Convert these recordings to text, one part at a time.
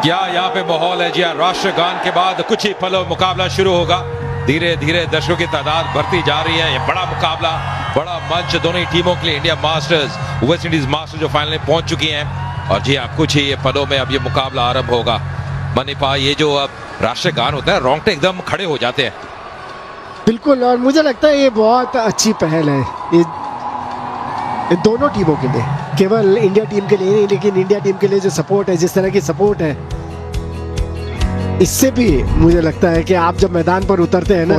क्या यहाँ पे माहौल है जी। राष्ट्रगान के बाद कुछ ही पलों मुकाबला शुरू होगा। धीरे धीरे दर्शकों की तादाद बढ़ती जा रही है। ये बड़ा मुकाबला, बड़ा मंच दोनों ही टीमों के लिए। India masters, West Indies masters जो फाइनल में पहुंच चुकी हैं। और जी हाँ, कुछ ही ये पलों में अब ये मुकाबला आरंभ होगा। मनीपा, ये जो अब राष्ट्रगान होता है, रोंगटे एकदम खड़े हो जाते हैं। बिल्कुल, और मुझे लगता है ये बहुत अच्छी पहल है ये दोनों टीमों के लिए, केवल इंडिया टीम के लिए नहीं, लेकिन इंडिया टीम के लिए जो सपोर्ट है, जिस तरह की सपोर्ट है, इससे भी मुझे लगता है कि आप जब मैदान पर उतरते हैं ना।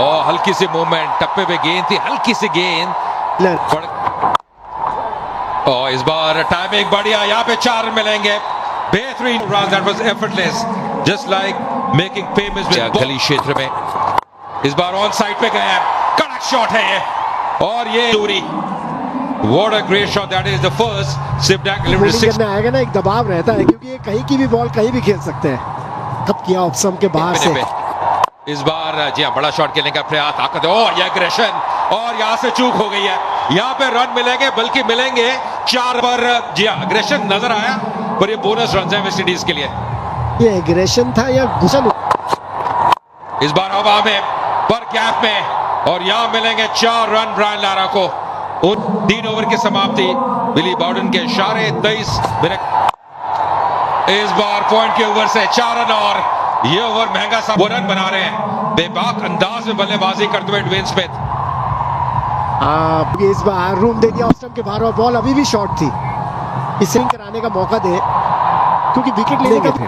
और हल्की सी मूवमेंट, टप्पे पे गेंद थी, हल्की सी गेंद। और इस बार टाइमिंग बढ़िया, यहाँ पे 4 मिलेंगे। बेहतरीन run, that was effortless, just like making famous गली क्षेत्र में। इस बार ऑन साइड पे गए हैं, कड़क शॉट है ये, और ये दूरी। What a great shot that is, the first Sibdak delivered 6 में आएगा ना, एक दबाव रहता है क्योंकि ये कहीं की भी बॉल कहीं भी खेल सकते हैं। कब किया ऑप्शन के बाहर से। इस बार जी हाँ, बड़ा शॉट खेलने का प्रयास, ताकत है। और ये एग्रेशन, और यहाँ से चूक हो गई है। यहाँ पे रन मिलेंगे, बल्कि मिलेंगे 4 पर। जी हाँ, एग्रेशन नजर आया, पर ये बोनस रन है वेस्ट इंडीज के लिए। ये एग्रेशन था या गुस्सा? इस बार हवा में, पर गैप में, और यहाँ मिलेंगे 4 रन ब्रायन लारा को। 3 ओवर की समाप्ति, बिली बाउडन के इशारे। 23 मिनट। इस बार पॉइंट के ओवर से 4 रन, और ये ओवर महंगा सा। वो रन बना रहे हैं बेबाक अंदाज में बल्लेबाजी करते हुए ड्वेन स्मिथ। इस बार रूम दे दिया ऑफ स्टंप के बाहर, और बॉल अभी भी शॉर्ट थी। इसे कराने का मौका दे, क्योंकि विकेट लेंगे फिर।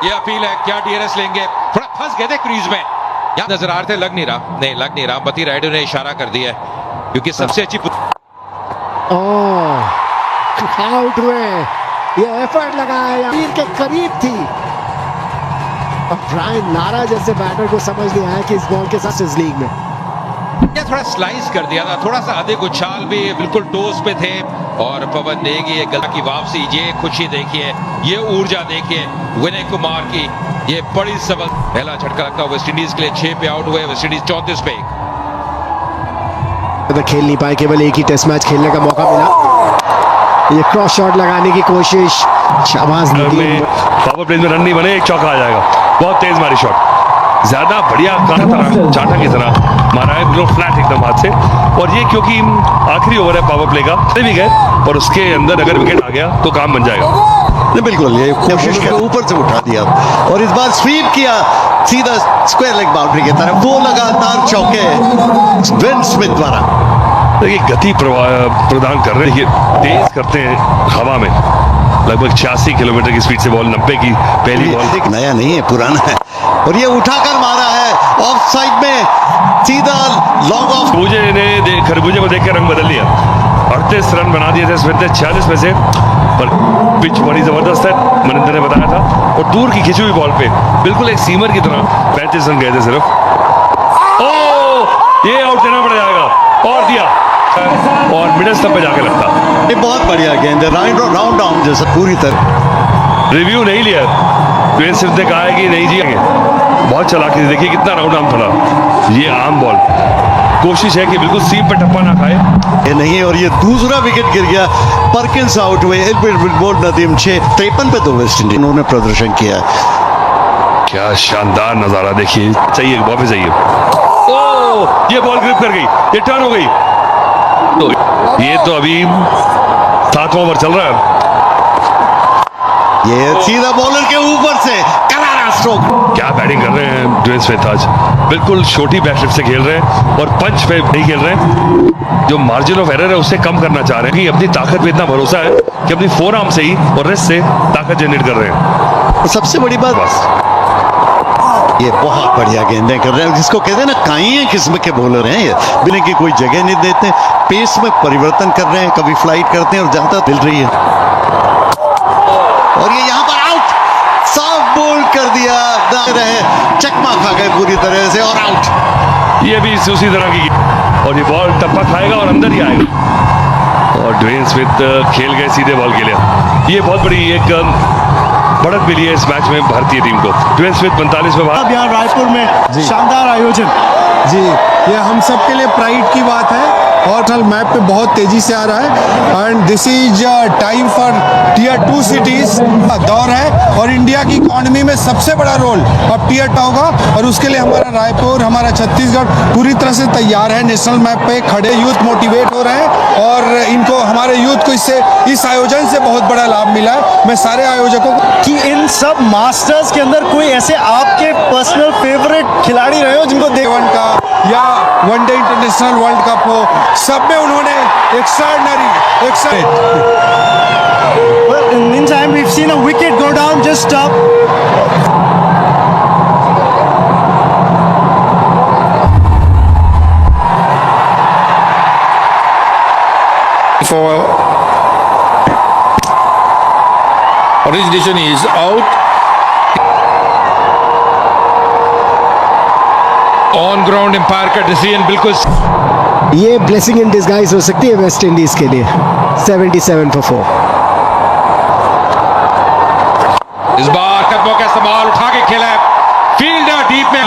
ये अपील है, क्या डीआरएस लेंगे? थोड़ा फंस गए थे क्रीज में, यहाँ नजर आ रहे थे, लग नहीं रहा। नहीं, लग नहीं रहा। बती राइडू ने इशारा कर दिया है, क्योंकि सबसे अच्छी आउट हुए। ये एफर्ट लगाया, तीर के करीब थी। अब ब्रायन लारा जैसे बैटर को समझ नहीं आया कि इस बॉल के साथ इस लीग में थोड़ा स्लाइस कर दिया था, थोड़ा सा अधिक उछाल भी, बिल्कुल टोस पे थे। और पवन नेगी, ये गला की वापसी, ये खुशी देखिए, ये ऊर्जा देखिए विनय कुमार की। ये बड़ी सबक पहला झटका लगता है वेस्ट इंडीज के लिए। 6 पे आउट हुए वेस्ट इंडीज, 34 पे। खेल नहीं पाए, केवल एक ही टेस्ट मैच खेलने का मौका मिला। ये क्रॉस शॉट लगाने की कोशिश, शाबाश। पावर प्ले में रन नहीं बने, एक चौका आ जाएगा। बहुत तेज मारी शॉट, ज्यादा बढ़िया चाटा की तरह मारा है, बिल्कुल फ्लैट एकदम हाथ से। और ये क्योंकि आखिरी ओवर है पावर प्ले का, भी गए, और उसके अंदर अगर विकेट आ गया तो काम बन जाएगा। बिल्कुल, ये कोशिश के ऊपर से उठा दिया, और इस बार स्वीप किया सीधा स्क्वायर लेग बाउंड्री की तरफ। 2 लगातार चौके ड्वेन स्मिथ द्वारा। देखिए गति प्रदान कर रहे हैं, तेज करते हैं हवा में। लगभग 86 किलोमीटर की स्पीड से बॉल, 90 की पहली बॉल। नया नहीं है, पुराना है, और ये उठाकर मारा है ऑफ साइड में, सीधा लॉन्ग ऑफ। खरबूजे को देख के रंग बदल लिया। 38 रन बना दिए थे स्मिथ ने 46 में से, पर पिच बड़ी जबरदस्त है, मनिंदर ने बताया था। और दूर की खिंची हुई बॉल पे बिल्कुल एक सीमर की तरह 35 रन गए थे सिर्फ। ये आउट देना पड़ जाएगा, और दिया, और मिडिल स्टंप पे जाके लगता। ये बहुत बढ़िया गेंद है, राउंड डाउन जैसा पूरी तरह। रिव्यू नहीं लिया, ड्वेन स्मिथ ने कहा है कि नहीं जिएंगे। बहुत चालाकी थी, देखिए कितना राउंड आर्म पड़ा। ये आम बॉल, कोशिश है कि बिल्कुल सीम पे टप्पा ना खाए। ये नहीं, और ये दूसरा विकेट गिर गया। परकिंस आउट हुए, एल्बिट नदीम 6-53 पे 2 वेस्ट इंडीज उन्होंने प्रदर्शन किया। क्या शानदार नजारा देखिए, चाहिए वापस चाहिए। ये बॉल ग्रिप कर गई, ये टर्न हो गई। तो ये तो अभी 7वां ओवर चल रहा है। ये सीधा बॉलर के ऊपर से करारा स्ट्रोक। क्या बैटिंग कर रहे हैं ड्वेन स्मिथ आज, बिल्कुल छोटी बैटशिप से खेल रहे हैं, और पंच पे नहीं खेल रहे हैं। जो मार्जिन ऑफ एरर है उससे कम करना चाह रहे हैं, कि अपनी ताकत पे इतना भरोसा है कि अपनी फोरआर्म से ही और रिस्ट से ताकत जनरेट कर रहे हैं। सबसे बड़ी बात, बस ये बहुत बढ़िया गेंदें कर रहे हैं, जिसको कहते हैं ना, काई किस्म के बॉलर हैं ये, बिना की कोई जगह नहीं देते, पेस में परिवर्तन कर रहे हैं, कभी फ्लाइट करते हैं और ज्यादा मिल रही है। और ये यहाँ पर आउट, साफ बोल्ड कर दिया, रहे चकमा खा गए पूरी तरह से, और आउट। ये भी उसी तरह की, और ये बॉल टप्पा खाएगा और अंदर ही आएगा। और ड्वेन स्मिथ खेल गए सीधे बॉल के लिए। ये बहुत बड़ी एक बढ़त मिली है इस मैच में भारतीय टीम को। ड्वेन स्मिथ 45 में अब यहाँ रायपुर में शानदार आयोजन जी, ये हम सब के लिए प्राइड की बात है, और मैप पे बहुत तेजी से आ रहा है। And this is time for tier two cities दौर है और इंडिया की इकोनॉमी में सबसे बड़ा रोल अब टियर 2 का, और उसके लिए हमारा रायपुर, हमारा छत्तीसगढ़ पूरी तरह से तैयार है। नेशनल मैप पे खड़े यूथ मोटिवेट हो रहे हैं और इनको, हमारे यूथ को इस आयोजन से बहुत बड़ा लाभ मिला है। मैं सारे आयोजकों को कि इन सब मास्टर्स के अंदर कोई ऐसे आपके पर्सनल फेवरेट खिलाड़ी रहे हो जिनको वन का या वनडे इंटरनेशनल वर्ल्ड कप हो, सब में उन्होंने Well, in the meantime, we've seen a wicket go down just up. For origination is out. On ground umpire का डिसीजन बिल्कुल ये ब्लेसिंग इन डिस्गाइज हो सकती है वेस्ट इंडीज के लिए। 77 for 4। इस बार कदमों का इस्तेमाल उठा के खेला है, फील्डर डीप में,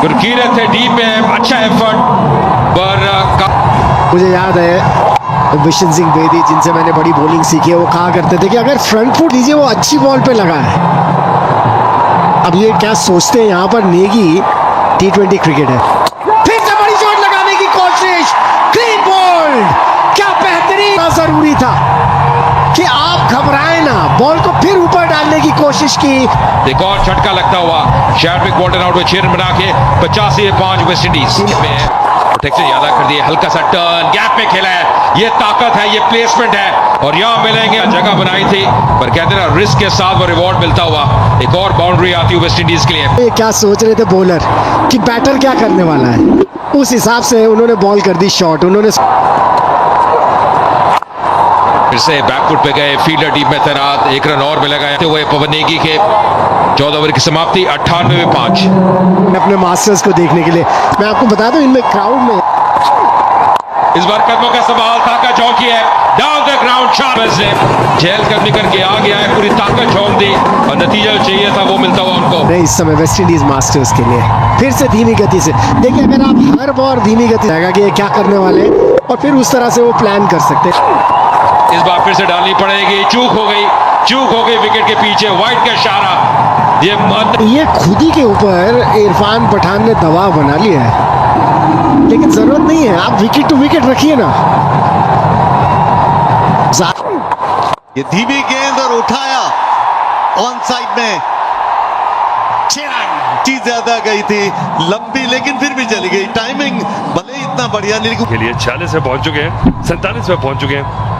गुरकीरत थे डीप में, अच्छा एफर्ट पर मुझे याद है विशन सिंह बेदी, जिनसे मैंने बड़ी बॉलिंग सीखी है, वो कहा करते थे कि अगर फ्रंट फुट लीजिए वो अच्छी बॉल पे लगा है। अब ये क्या सोचते हैं यहाँ पर, नेगी T20 क्रिकेट है। फिर से बड़ी शॉट लगाने की कोशिश, क्लीन बोल्ड, क्या बेहतरीन, जरूरी था कि आप घबराए ना, बॉल को फिर ऊपर डालने की कोशिश की। एक और झटका लगता हुआ शैडविक बोल्टन आउट में 6 रन बना के 85 वेस्ट इंडीज में प्रोटेक्शन ज्यादा कर दिए, हल्का सा टर्न गैप में खेला है, ये ताकत है, ये प्लेसमेंट है और यहाँ मिलेंगे, जगह बनाई थी पर कहते ना रिस्क के साथ वो रिवॉर्ड मिलता हुआ। एक और बाउंड्री आती है वेस्ट इंडीज के लिए। ये क्या सोच रहे थे बॉलर कि बैटर क्या करने वाला है, उस हिसाब से उन्होंने बॉल कर दी शॉट। उन्होंने फिर से बैकफुट पे गए, फील्डर डीप में तैनात, 1 रन और मिलेगा हुए पवन नेगी के 14 ओवर की समाप्ति 98 में 5। अपने मास्टर्स को देखने के लिए मैं आपको बता दूं, इनमें क्राउड में इस बार कदमों का सवाल ताका चौकी है, डाउन द ग्राउंड शॉट से जेल करने करके आ गया है, पूरी ताकत झोंक दी और नतीजा जो चाहिए था वो मिलता हुआ उनको। इस समय वेस्ट इंडीज मास्टर्स के लिए फिर से धीमी गति से देखिए, अगर आप हर बार धीमी गति जाएगा कि ये क्या करने वाले और फिर उस तरह से वो प्लान कर सकते हैं। इस बार फिर से डालनी पड़ेगी, चूक हो गई विकेट के पीछे, वाइट का इशारा। ये खुद ही के ऊपर इरफान पठान ने दबाव बना लिया है, लेकिन जरूरत नहीं है, आप विकेट टू विकेट रखिए ना। ये धीमी गेंद और उठाया ऑन साइड में, 6 रन की ज्यादा गई थी, लंबी लेकिन फिर भी चली गई। टाइमिंग भले इतना बढ़िया नहीं, लेकिन के लिए 46 में पहुंच चुके हैं, 47 में पहुंच चुके हैं।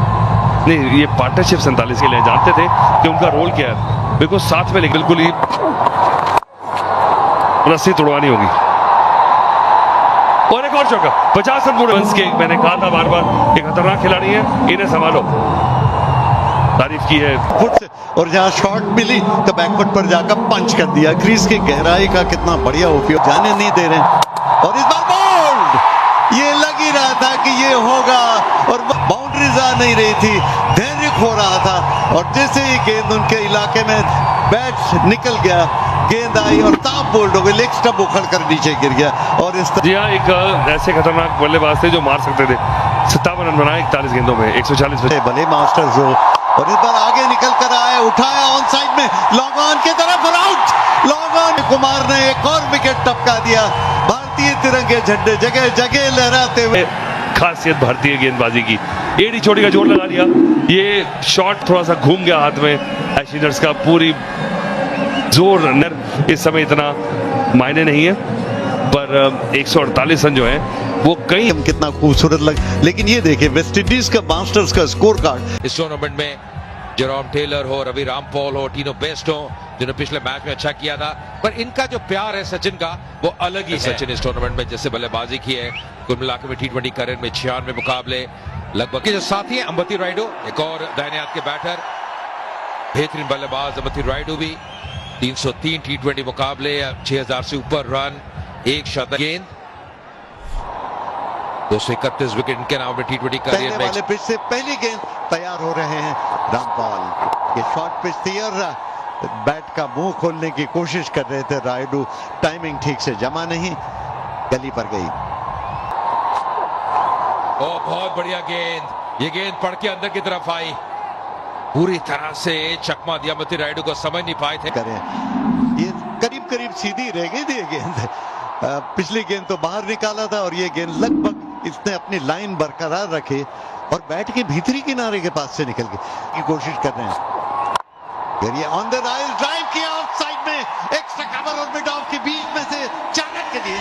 नहीं, ये पार्टनरशिप 47 के लिए जानते थे कि उनका रोल क्या है, बिल्कुल साथ में, लेकिन बिल्कुल ही रस्सी तोड़वानी होगी। और एक और चौका, 50 रन पूरे के। मैंने कहा था बार बार, एक खतरनाक खिलाड़ी है, इन्हें संभालो, तारीफ की है। फुट से और जहां शॉट मिली तो बैकफुट पर जाकर पंच कर दिया। क्रीज की गहराई का कितना बढ़िया उपयोग, जाने नहीं दे रहे। और इस बार बोल्ड, ये लग ही रहा था कि ये होगा और बाउंड्रीज आ नहीं रही थी, धैर्य खो रहा था और जैसे ही गेंद उनके इलाके में बैट निकल गया, गेंद आई और ताप बोल्ड हो गई, लेग स्टंप उखड़ कर नीचे गिर गया। और इस जी हाँ, एक ऐसे खतरनाक बल्लेबाज थे जो मार सकते थे। 57 रन बनाए 41 गेंदों में, 140 भले मास्टर्स हो। और इस बार आगे निकल कर आए, उठाया ऑन साइड में, लॉन्ग ऑन की तरफ और आउट। लॉन्ग ऑन, कुमार ने एक और विकेट टपका दिया। भारतीय तिरंगे झंडे जगह जगह लहराते हुए। खासियत भारतीय गेंदबाजी की, एडी चोटी का जोर लगा दिया। ये शॉट थोड़ा सा घूम गया हाथ में एशिनर्स का, पूरी जोर नर इस समय इतना मायने नहीं है, पर 148 रन जो है वो कहीं कितना खूबसूरत लग। लेकिन ये देखिए वेस्ट इंडीज का मास्टर्स का स्कोर कार्ड। इस टूर्नामेंट में जेरोम टेलर हो, रवि रामपॉल हो, टीनो बेस्ट हो, जिन्होंने पिछले मैच में अच्छा किया था, पर इनका जो प्यार है सचिन का वो अलग ही है। सचिन इस टूर्नामेंट में जैसे बल्लेबाजी की है, कुल मिलाकर में T20 करियर में 96 मुकाबले लगभग के जो साथी है अंबती रायडू, एक और दाहिने हाथ के बैटर, बेहतरीन बल्लेबाज अंबती रायडू भी 303 T20 मुकाबले, 6000 से ऊपर रन, 1 शतक, गेंद 231 विकेट इनके नाम में T20 करियर में। वाले पिच से पहली गेंद तैयार हो रहे हैं रामपाल। ये शॉर्ट पिच थी और बैट का मुंह खोलने की कोशिश कर रहे थे रायडू, टाइमिंग ठीक से जमा नहीं, गली पर गई। ओ बहुत बढ़िया गेंद, ये गेंद पड़ के अंदर की तरफ आई, पूरी तरह से चकमा दिया मती रायडू को, समझ नहीं पाए थे। करें ये करीब करीब सीधी रह गई थी ये गेंद। पिछली गेंद तो बाहर निकाला था और ये गेंद लगभग इसने अपनी लाइन बरकरार रखी और बैट के भीतरी किनारे के पास से निकल गई की कोशिश कर रहे हैं। फिर ये ऑन द राइल ड्राइव किया ऑफ साइड में, एक्स्ट्रा कवर और मिड ऑफ के बीच में से 4 रन के लिए।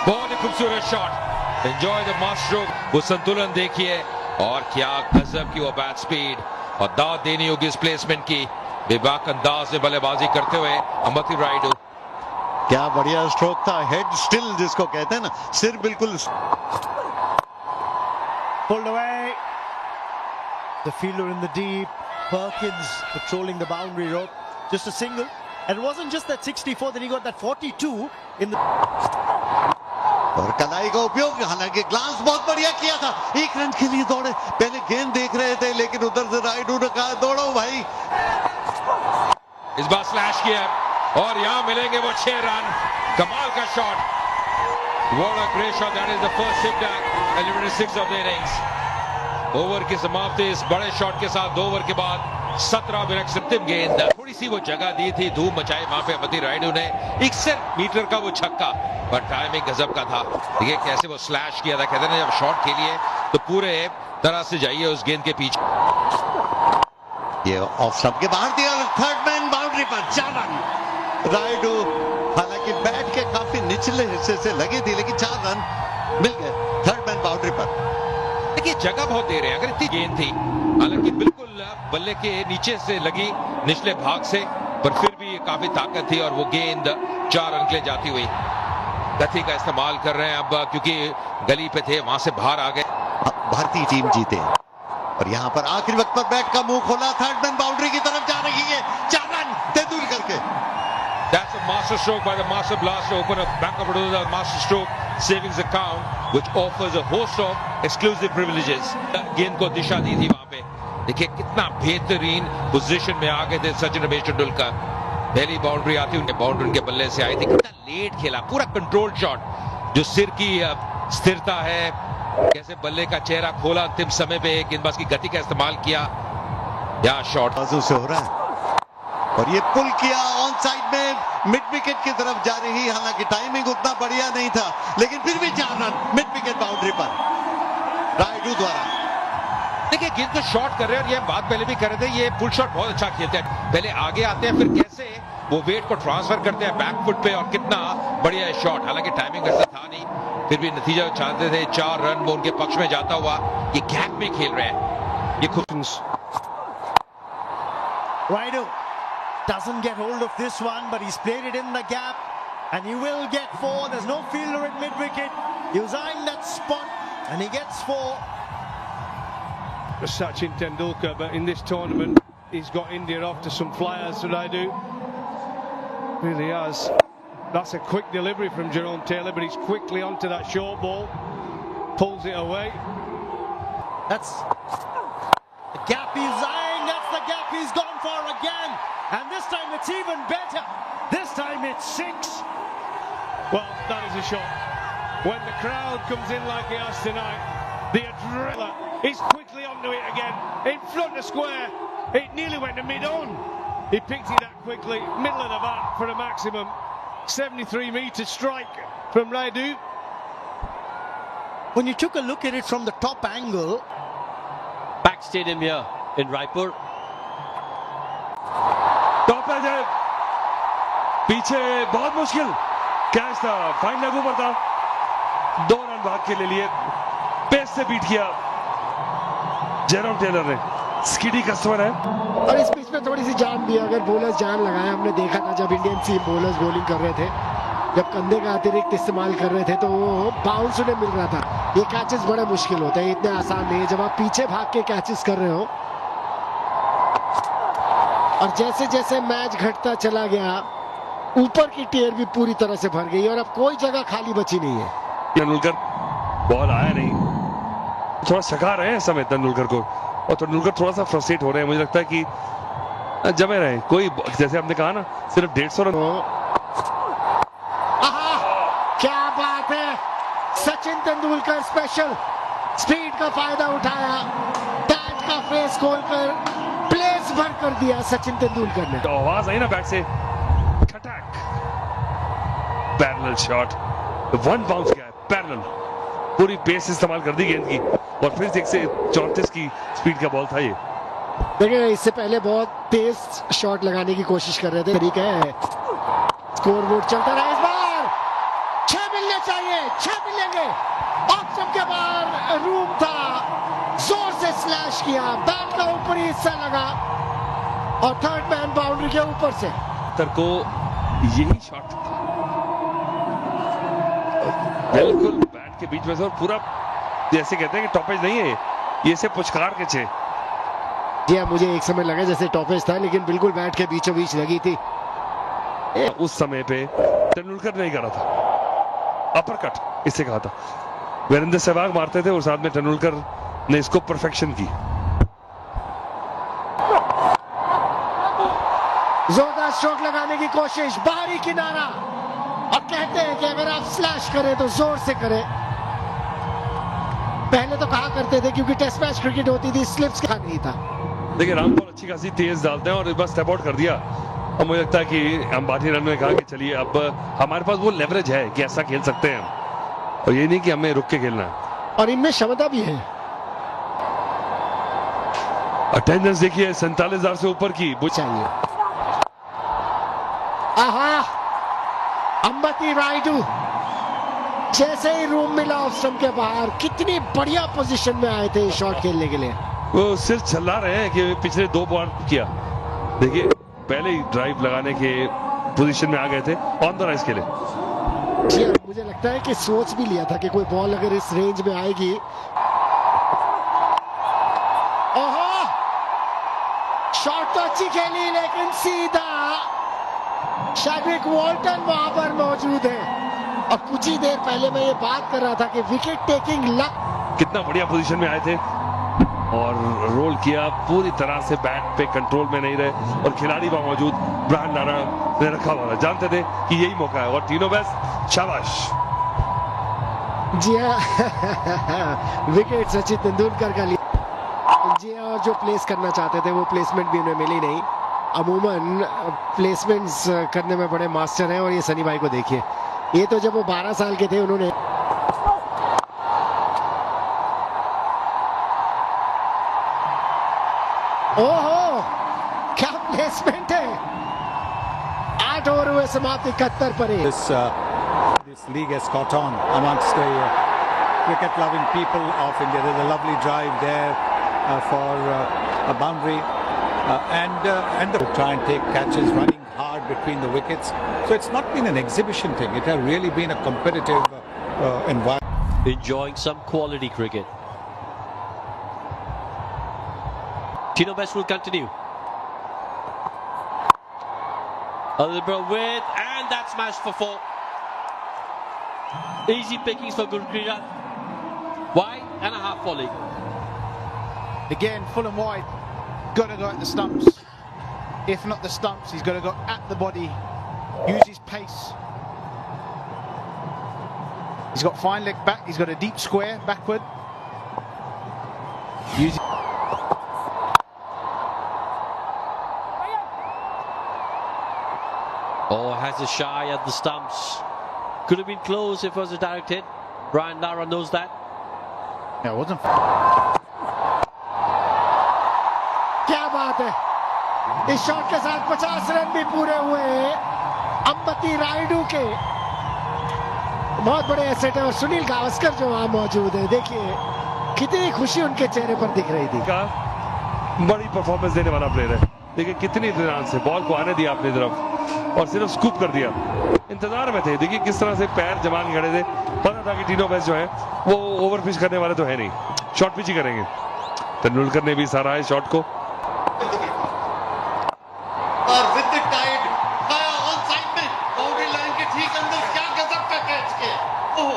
बहुत ही खूबसूरत shot, enjoy the master stroke. वो संतुलन देखिए और क्या गजब की वो बैट स्पीड, और दाद देनी होगी इस प्लेसमेंट की। बेबाक अंदाज में बल्लेबाजी करते हुए अमती रायडू। क्या बढ़िया स्ट्रोक था, हेड स्टिल जिसको कहते हैं ना, सिर बिल्कुल। Pulled away. The fielder in the deep. Perkins patrolling the boundary rope. Just a single. And it wasn't just that 64, then he got that 42 in the. और कलाई का उपयोग, हालांकि ग्लांस बहुत बढ़िया किया था, 1 रन के लिए दौड़े। पहले गेंद देख रहे थे लेकिन उधर से रायडू ने कहा दौड़ो भाई। इस बार स्लैश किया और यहां मिलेंगे वो 6 रन। कमाल का shot, what a great shot, that is the first hit at eliminated 6 of the innings। Over की समाप्ति इस बड़े शॉट के साथ 2 ओवर के बाद 17 मिनट अंतिम गेंद। थोड़ी सी वो जगह दी थी, धूम मचाई वहां पे अमती रायडू ने। 61 मीटर का वो छक्का, पर टाइमिंग गजब का था। देखिए कैसे वो स्लैश किया था, कहते हैं जब शॉट खेलिए तो पूरे तरह से जाइए उस गेंद के पीछे। ये ऑफ स्टंप के बाहर दिया, थर्ड मैन बाउंड्री पर 4 रन। रायडू हालांकि बैट के काफी निचले हिस्से से लगी थी लेकिन 4 रन मिल गए थर्ड मैन बाउंड्री पर। देखिए जगह बहुत दे रहे हैं, अगर इतनी गेंद थी, हालांकि बिल्कुल बल्ले के नीचे से लगी निचले भाग से, पर फिर भी काफी ताकत थी और वो गेंद 4 रन के लिए जाती हुई। गति का इस्तेमाल कर रहे हैं अब, क्योंकि गली पे थे, वहां से बाहर आ गए। भारतीय टीम जीते और यहां पर आखिरी वक्त पर बैट का मुंह खोला, थर्ड मैन बाउंड्री की तरफ जा रही है, 4 रन तेंदुलकर के। That's a master stroke by the master blaster, open up Bank of Baroda master stroke savings account, which offers a host of exclusive privileges। गेंद को दिशा दी थी वहां पे, देखिए कितना बेहतरीन पोजीशन में आ गए थे सचिन रमेश तेंदुलकर। पहली बाउंड्री आती उनके बाउंड्री उनके बल्ले से आई थी, कितना लेट खेला, पूरा कंट्रोल शॉट, जो सिर की स्थिरता है, कैसे बल्ले का चेहरा खोला अंतिम समय पे, गेंदबाज की गति का इस्तेमाल किया। या शॉट बाजू से हो रहा है और ये पुल किया ऑन साइड में, मिड विकेट की तरफ जा रही, हालांकि टाइमिंग उतना बढ़िया नहीं था लेकिन फिर भी 4 रन मिड विकेट बाउंड्री पर रायडू द्वारा। देखिए गेंद को शॉट कर रहे हैं और ये बात पहले भी कर रहे थे, ये पुल शॉट बहुत अच्छा खेलते हैं, पहले आगे आते हैं फिर कैसे वो वेट को ट्रांसफर करते हैं बैक फुट पे, और कितना बढ़िया शॉट। हालांकि टाइमिंग ऐसा था नहीं, फिर भी नतीजा चाहते थे, 4 रन वो उनके पक्ष में जाता हुआ। ये गैप में खेल रहे हैं, ये खुद Raidu doesn't get hold of this one, but he's played it in the gap, and he will get 4. There's no fielder at mid-wicket. He was eyeing that spot, and he gets 4. Sachin Tendulkar, but in this tournament, he's got India off to some flyers, Raidu. Really has. That's a quick delivery from Jerome Taylor, but he's quickly onto that short ball, pulls it away. That's the gap he's eyeing. That's the gap he's gone for again. And this time it's even better. This time it's 6. Well, that is a shot. When the crowd comes in like it has tonight, the adrenaline is quickly onto it again. In front of square. It nearly went to mid-on. He picked it up quickly, middle of the bat for a maximum 73-meter strike from Raidu. When you took a look at it from the top angle, Pack Stadium here in Raipur. Top edge है, पीछे बहुत मुश्किल catch था, fine leg ऊपर था, 2 run भाग के ले लिए, पेस से बीट किया जेरोम टेलर ने। स्किडी कस्टमर है और इस पिच में थोड़ी सी जान भी, अगर बॉलर्स जान लगाए, हमने देखा था जब इंडियन टीम बॉलर्स बॉलिंग कर रहे थे, जब कंधे का अतिरिक्त इस्तेमाल कर रहे थे तो वो बाउंस उन्हें मिल रहा था। ये कैचेस बड़े मुश्किल होते हैं, इतने आसान नहीं है जब आप पीछे भाग के कैचेस कर रहे हो। और जैसे जैसे मैच घटता चला गया, ऊपर की टियर भी पूरी तरह से भर गई और अब कोई जगह खाली बची नहीं है। तेंदुलकर बॉल आया नहीं, थोड़ा सका रहे हैं समय तेंदुलकर को, और तेंदुलकर थोड़ा सा फ्रस्ट्रेट हो रहे हैं। मुझे लगता है कि जमे रहे, कोई जैसे आपने कहा ना सिर्फ 150 रन। क्या बात है, सचिन तेंदुलकर स्पेशल, स्पीड का फायदा उठाया, बैट का फेस खोलकर प्ले भर कर दिया सचिन तेंदुलकर ने। तो आवाज आई ना बैट से, खटक, पैरेलल शॉट, वन बाउंस गया, पैरेलल, पूरी पेस इस्तेमाल कर दी गेंद की और फिर 134 की स्पीड का बॉल था ये। देखिए इससे पहले बहुत तेज शॉट लगाने की कोशिश कर रहे थे, तरीका है। स्कोरबोर्ड चलता रहा, इस बार 6 मिलने चाहिए, 6 मिलेंगे। ऑप्शन के बाहर रूम था, जोर से स्लैश किया, बैट का ऊपरी हिस्सा लगा और थर्ड मैन बाउंड्री के ऊपर से। तर को यही शॉट बिल्कुल बैट के बीच में से और पूरा, जैसे कहते हैं कि टॉपेज नहीं है ये से पुचकार के छे। जी हाँ, मुझे एक समय लगा जैसे टॉपेज था, लेकिन बिल्कुल बैट के बीचों बीच लगी थी। उस समय पे तेंदुलकर नहीं करा था, अपरकट इसे कहा था, वीरेंद्र सहवाग मारते थे और साथ में तेंदुलकर ने इसको परफेक्शन की। जोरदार स्ट्रोक लगाने की कोशिश, बाहरी किनारा, और कहते हैं कि अगर आप स्लैश करें तो जोर से करें। पहले तो कहा करते थे क्योंकि टेस्ट मैच क्रिकेट होती थी, स्लिप्स का नहीं था। देखिए रामपाल अच्छी खासी तेज डालते हैं और बस स्टेप आउट कर दिया। और मुझे लगता है कि अंबानी रन में कहा कि चलिए अब हमारे पास वो लेवरेज है कि ऐसा खेल सकते हैं हम, और ये नहीं कि हमें रुक के खेलना है। और इनमें क्षमता भी है। अटेंडेंस देखिए 47,000 से ऊपर की चाहिए। आहा, अंबती रायडू जैसे ही रूम मिला ऑफ स्टंप के बाहर, कितनी बढ़िया पोजीशन में आए थे शॉट खेलने के लिए। वो सिर्फ चला रहे हैं कि पिछले 2 बॉल किया, देखिए पहले ही ड्राइव लगाने के पोजीशन में आ गए थे, ऑन द राइज खेले। जी हाँ, मुझे लगता है कि सोच भी लिया था कि कोई बॉल अगर इस रेंज में आएगी। ओहो, शॉट तो अच्छी खेली लेकिन सीधा शैडविक वॉल्टन वहां पर मौजूद है। और कुछ ही देर पहले मैं ये बात कर रहा था कि विकेट टेकिंग लक, कितना बढ़िया पोजीशन में आए थे और रोल किया, पूरी तरह से बैट पे कंट्रोल में नहीं रहे और खिलाड़ी वहां मौजूद ब्रायन लारा ने रखा हुआ था, जानते थे कि यही मौका है और तीनों बेस्ट, शाबाश। जी हाँ विकेट सचिन तेंदुलकर का लिया। जी हाँ, और जो प्लेस करना चाहते थे वो प्लेसमेंट भी उन्हें मिली नहीं। अमूमन प्लेसमेंट्स करने में बड़े मास्टर हैं, और ये सनी भाई को देखिए, ये तो जब वो 12 साल के थे उन्होंने ओहो क्या प्लेसमेंट है। 8 ओवर हुए समाप्त 71 पर। This league has caught on amongst the cricket-loving people of India. There's a lovely drive there for a boundary, and they try and take catches, running hard between the wickets. So it's not been an exhibition thing. It has really been a competitive environment. Enjoying some quality cricket. Tino Best will continue. Alibra with, and that's smashed for 4. Easy pickings for Gurpreet. Wide and a half volley. Again, full and wide. Got to go at the stumps. If not the stumps, he's got to go at the body. Use his pace. He's got fine leg back. He's got a deep square backward. Use. Oh, has a shy at the stumps. Could have been close if it was a direct hit. Brian Lara knows that. Yeah, it wasn't. क्या बात है, इस shot के साथ 50 run भी पूरे हुए अंबती रायडू के। बहुत बड़े एसेट है। और सुनील गावस्कर जो वहां मौजूद है, देखिए कितनी खुशी उनके चेहरे पर दिख रही थी। बड़ी परफॉर्मेंस देने वाला प्लेयर है, देखिए कितनी इत्मीनान से बॉल को आने दिया अपनी तरफ और सिर्फ स्कूप कर दिया। इंतजार में थे, देखिए किस तरह से पैर जमा के खड़े थे, पता था कि टीनो बेस्ट जो है वो ओवर पिच करने वाले तो है नहीं, शॉर्ट पिच ही करेंगे। तेंदुलकर ने भी सराहा इस शॉट को। और with the tide on side में बाउंड्री लाइन के ठीक अंदर, क्या गजब का कैच किया, ओह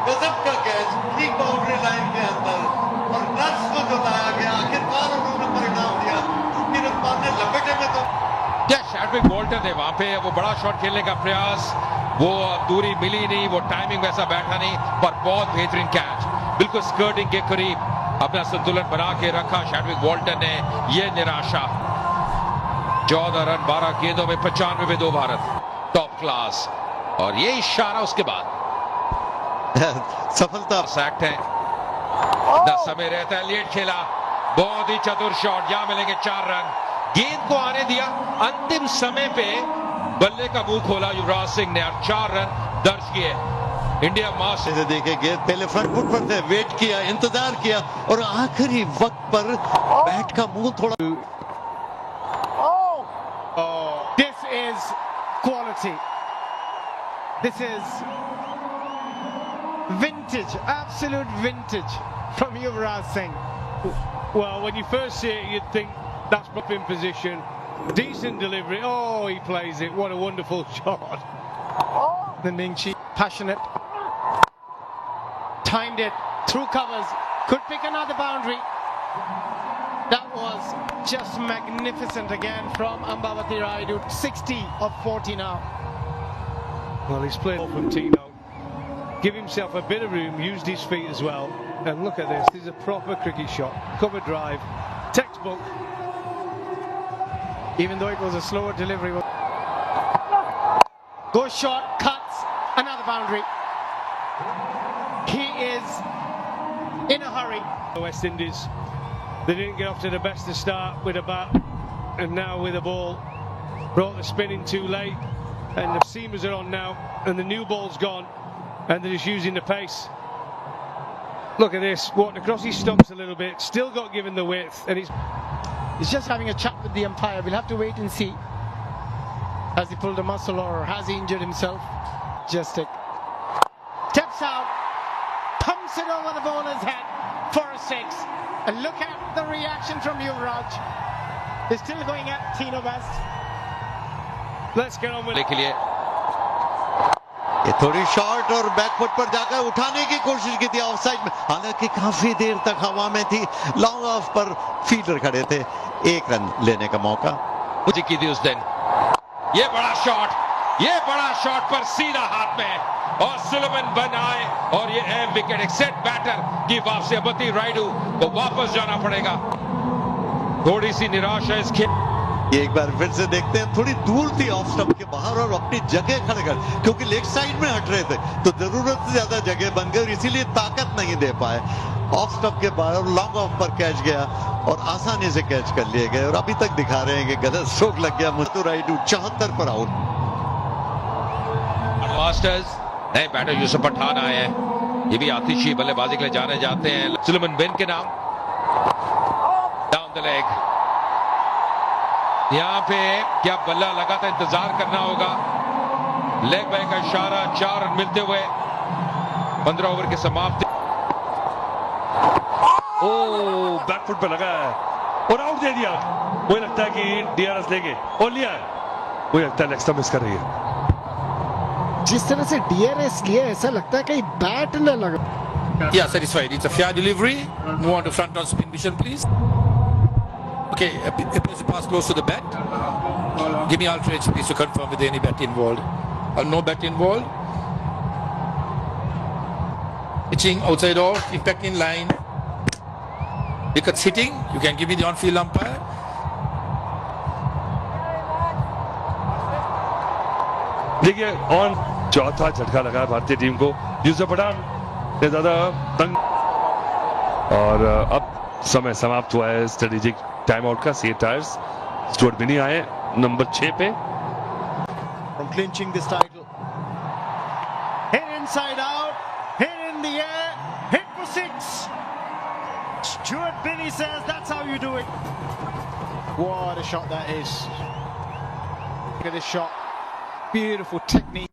गजब का कैच, ठीक बाउंड्री लाइन के अंदर, और रन्स को जो लाया गया, आखिरकार उन्होंने परिणाम दिया। उसकी रफ्तार ने लपेटे में तो क्या शैडविक वॉल्टन है वहां पे, वो बड़ा शॉट खेलने का प्रयास, वो दूरी मिली नहीं, वो टाइमिंग वैसा बैठा नहीं, पर बहुत बेहतरीन कैच, बिल्कुल स्कर्टिंग के करीब अपना संतुलन बना के रखा शैडविक वॉल्टन ने। ये निराशा 14 रन 12 गेंदों में 95 पे 2 भारत। Top class. और ये इशारा उसके बाद सफलता सैक्ट है। 10 समय रहता है, लेट खेला, बहुत ही चतुर शॉट, यहां मिलेंगे 4 रन। गेंद को आने दिया, अंतिम समय पे बल्ले का मुंह खोला युवराज सिंह ने और 4 रन दर्ज किए। इंडिया मास्टर्स से देखे गए, पहले फ्रंट फुट पर थे, वेट किया, इंतजार किया और आखिरी वक्त पर बैट का मुंह थोड़ा। This is quality. This is vintage, absolute vintage from Yuvraj Singh. Well, when you first see it, you'd think that's up in position. Decent delivery. Oh, he plays it. What a wonderful shot. The Mingchi, passionate. Timed it, through covers, could pick another boundary. That was just magnificent again from Ambavati Rayudu. 60 of 40 now. Well, he's played from Tino. Give himself a bit of room, used his feet as well. And look at this. This is a proper cricket shot. Cover drive. Textbook. Even though it was a slower delivery. Goes short, cuts, another boundary. He is in a hurry. The West Indies, they didn't get off to the best of start with a bat, and now with a ball. Brought the spin in too late, and the seamers are on now, and the new ball's gone, and they're just using the pace. Look at this, walking across his stumps a little bit, still got given the width, and he's just having a chat with the umpire. We'll have to wait and see. Has he pulled a muscle or has he injured himself? Majestic. Steps out, pumps it over the bowler's head for a 6. And look at the reaction from Yuvraj. They're still going at Tino West. Let's get on with it. ये थोड़ी short और back foot पर जाकर उठाने की कोशिश की थी ऑफ साइड में, हालांकि काफी देर तक हवा में थी, लॉन्ग ऑफ पर फील्डर खड़े थे, 1 रन लेने का मौका मुझे की थी उस दिन। ये बड़ा शॉट पर सीधा हाथ में और सुलेमान बन आए और ये अहम विकेट। एक सेट बैटर की वापसी, अम्बावती रायडू को वापस जाना पड़ेगा। थोड़ी सी निराश है इस खेल। एक बार फिर से देखते हैं, थोड़ी दूर थी ऑफ स्टंप के बाहर और अपनी जगह खड़े कर, क्योंकि लेग साइड में हट रहे थे तो जरूरत से ज्यादा जगह बन गई और इसीलिए ताकत नहीं दे पाए। ऑफ स्टंप के बाहर लॉन्ग ऑफ पर कैच गया और आसानी से कैच कर लिए गए और अभी तक दिखा रहे हैं कि गलत स्ट्रोक लग गया। मुस्तु रायडू 74 पर आउट। मास्टर्स नए बैटर यूसुफ पठान आए हैं, ये भी आतिशी बल्लेबाजी के लिए जाने जाते हैं। सुलेमान बिन के नाम, डाउन द लेग। यहां पे क्या बल्ला लगा था, इंतजार करना होगा। लेग बाय का इशारा, 4 रन मिलते हुए 15 ओवर के समाप्ति। ओ बैकफुट पे लगा है और आउट दे दिया। मुझे लगता है कि डीआरएस लेंगे और लिया है। मुझे लगता है नेक्स्ट मिस कर रही है। जिस तरह से डीआरएस लिया, ऐसा लगता है कहीं बैट न लगा। Yeah, satisfied. It's a fair delivery. Move on to front on spin vision, please. Okay, a pass close to the bat. Give me alternate please to confirm with any bat involved. No bat involved. Pitching outside off, impact in line. Wickets hitting. You can give me the on-field umpire. देखिए on चौथा झटका लगा भारतीय team को। यूसुफ पठान ने ज्यादा तंग और अब समय समाप्त हुआ है स्ट्रेटेजिक टाइम आउट का। सी टायर्स स्टुअर्ट बिनी आए नंबर 6 पे। From clinching this title. Hit inside out, hit in the air, hit for 6. Stuart Binney says that's how you do it. What a shot that is. Look at this shot. Beautiful technique.